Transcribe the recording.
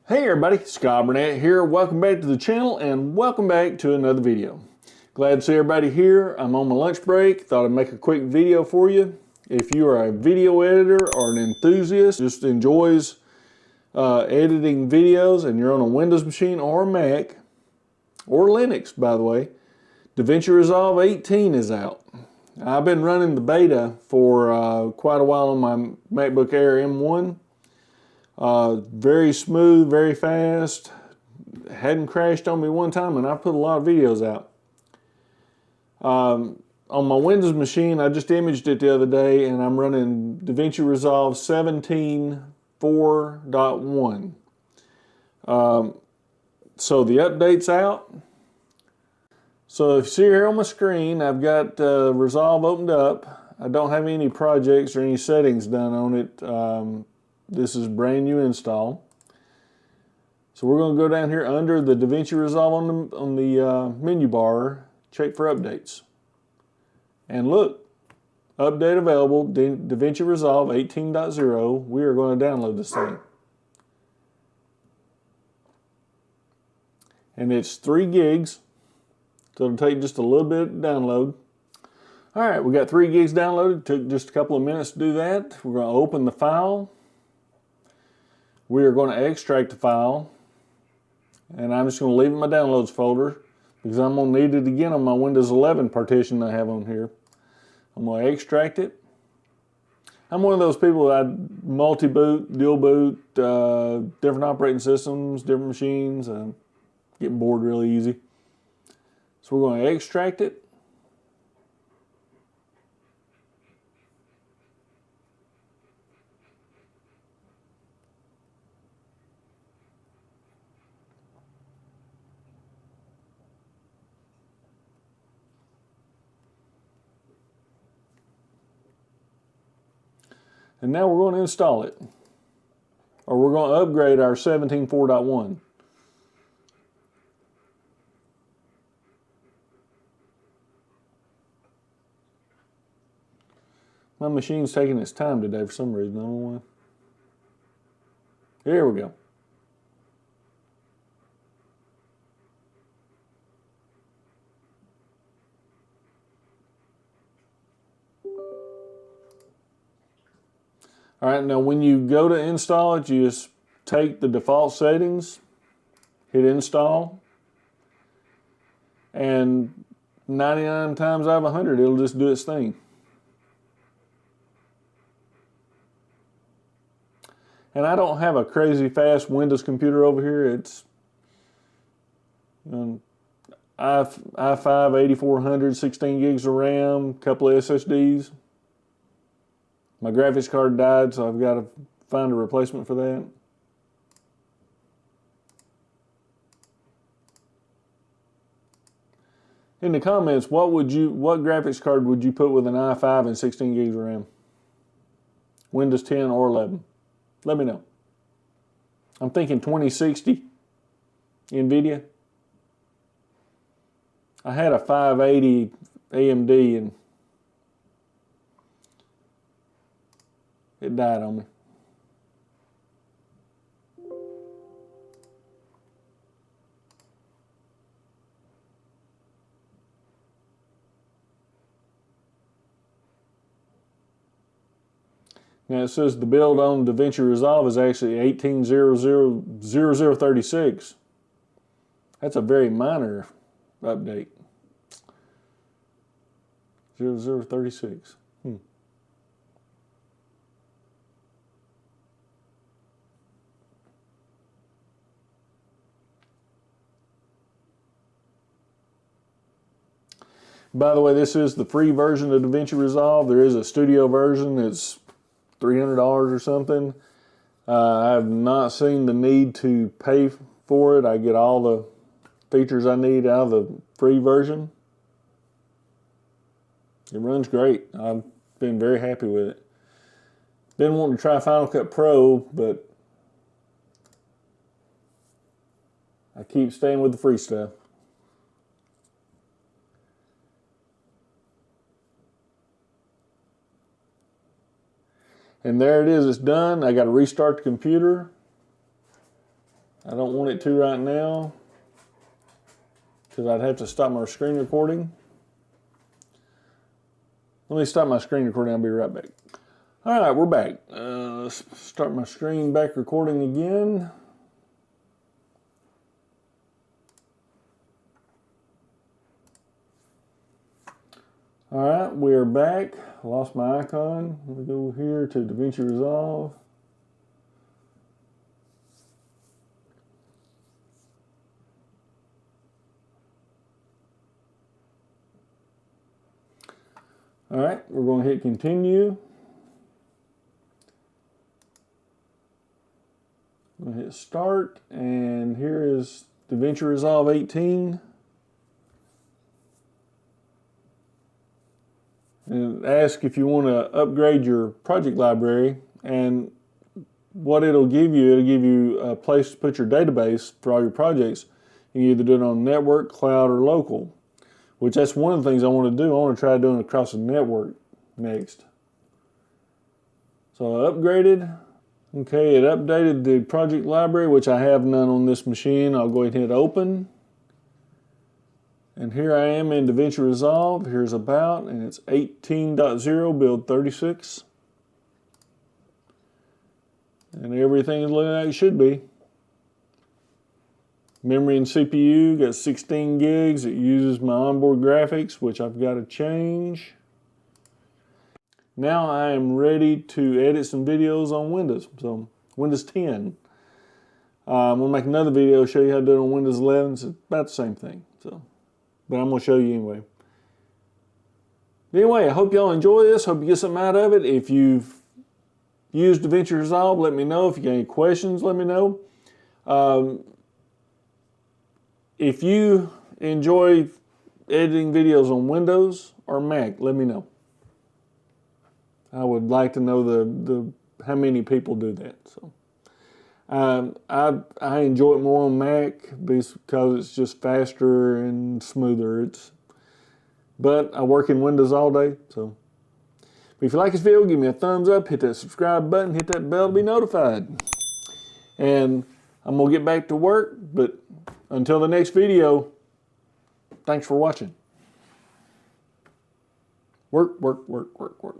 Hey everybody, Scott Burnette here. Welcome back to the channel and welcome back to another video. Glad to see everybody here. I'm on my lunch break. Thought I'd make a quick video for you. If you are a video editor or an enthusiast, just enjoys editing videos and you're on a Windows machine or Mac, or Linux by the way, DaVinci Resolve 18 is out. I've been running the beta for quite a while on my MacBook Air M1. Very smooth, very fast. Hadn't crashed on me one time, and I put a lot of videos out. On my Windows machine, I just imaged it the other day, and I'm running DaVinci Resolve 17.4.1. So the update's out. So if you see here on my screen, I've got Resolve opened up. I don't have any projects or any settings done on it. This is brand new install. So we're going to go down here under the DaVinci Resolve on the menu bar, check for updates. And look, update available, DaVinci Resolve 18.0. We are going to download this thing. And it's 3 gigs, so it'll take just a little bit to download. All right, we got 3 gigs downloaded. Took just a couple of minutes to do that. We're going to open the file. We are going to extract the file, and I'm just going to leave it in my downloads folder because I'm going to need it again on my Windows 11 partition I have on here. I'm going to extract it. I'm one of those people that multi-boot, dual boot, different operating systems, different machines. Getting bored really easy. So we're going to extract it. And now we're going to install it. Or we're going to upgrade our 17.4.1. My machine's taking its time today for some reason. I don't know why. Here we go. All right, now when you go to install it, you just take the default settings, hit install, and 99 times out of 100, it'll just do its thing. And I don't have a crazy fast Windows computer over here. It's i5 8400, 16 gigs of RAM, a couple of SSDs. My graphics card died, so I've got to find a replacement for that. In the comments, what graphics card would you put with an i5 and 16 gigs of RAM? Windows 10 or 11? Let me know. I'm thinking 2060 NVIDIA. I had a 580 AMD and it died on me. Now it says the build on DaVinci Resolve is actually 18.00.0036. That's a very minor update. 0036. By the way, this is the free version of DaVinci Resolve. There is a studio version that's $300 or something. I have not seen the need to pay for it. I get all the features I need out of the free version. It runs great. I've been very happy with it. Been wanting to try Final Cut Pro, but I keep staying with the free stuff. And there it is, it's done. I got to restart the computer. I don't want it to right now because I'd have to stop my screen recording. Let me stop my screen recording. I'll be right back. All right, we're back. Let's start my screen back recording again. All right, we're back. I lost my icon. We go here to DaVinci Resolve. All right, we're going to hit continue. I'm going to hit start, and here is DaVinci Resolve 18. And ask if you want to upgrade your project library, and what it'll give you a place to put your database for all your projects. You can either do it on network, cloud, or local. Which that's one of the things I want to do. I want to try doing it across the network next. So I upgraded. Okay, it updated the project library, which I have none on this machine. I'll go ahead and hit open. And here I am in DaVinci Resolve. Here's about, and it's 18.0 build 36. And everything is looking like it should be. Memory and CPU, got 16 gigs. It uses my onboard graphics, which I've got to change. Now I am ready to edit some videos on Windows. So Windows 10. I'm going to make another video, show you how to do it on Windows 11. It's about the same thing. So, but I'm going to show you anyway. Anyway, I hope y'all enjoy this. Hope you get something out of it. If you've used DaVinci Resolve, let me know. If you got any questions, let me know. If you enjoy editing videos on Windows or Mac, let me know. I would like to know how many people do that. So I enjoy it more on Mac because it's just faster and smoother. But I work in Windows all day. So if you like this video, give me a thumbs up, hit that subscribe button, hit that bell to be notified. And I'm going to get back to work, but until the next video, thanks for watching. Work, work, work, work, work.